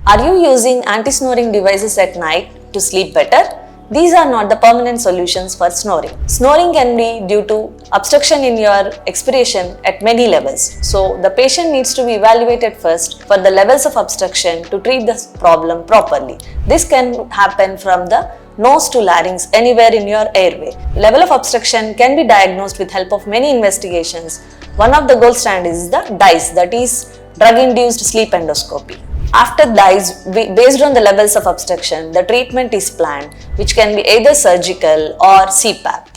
Are you using anti-snoring devices at night to sleep better? These are not the permanent solutions for snoring. Snoring can be due to obstruction in your expiration at many levels. So the patient needs to be evaluated first for the levels of obstruction to treat the problem properly. This can happen from the nose to larynx, anywhere in your airway. Level of obstruction can be diagnosed with help of many investigations. One of the gold standard is the DISE, that is drug-induced sleep endoscopy. After DISE, based on the levels of obstruction, the treatment is planned, which can be either surgical or CPAP.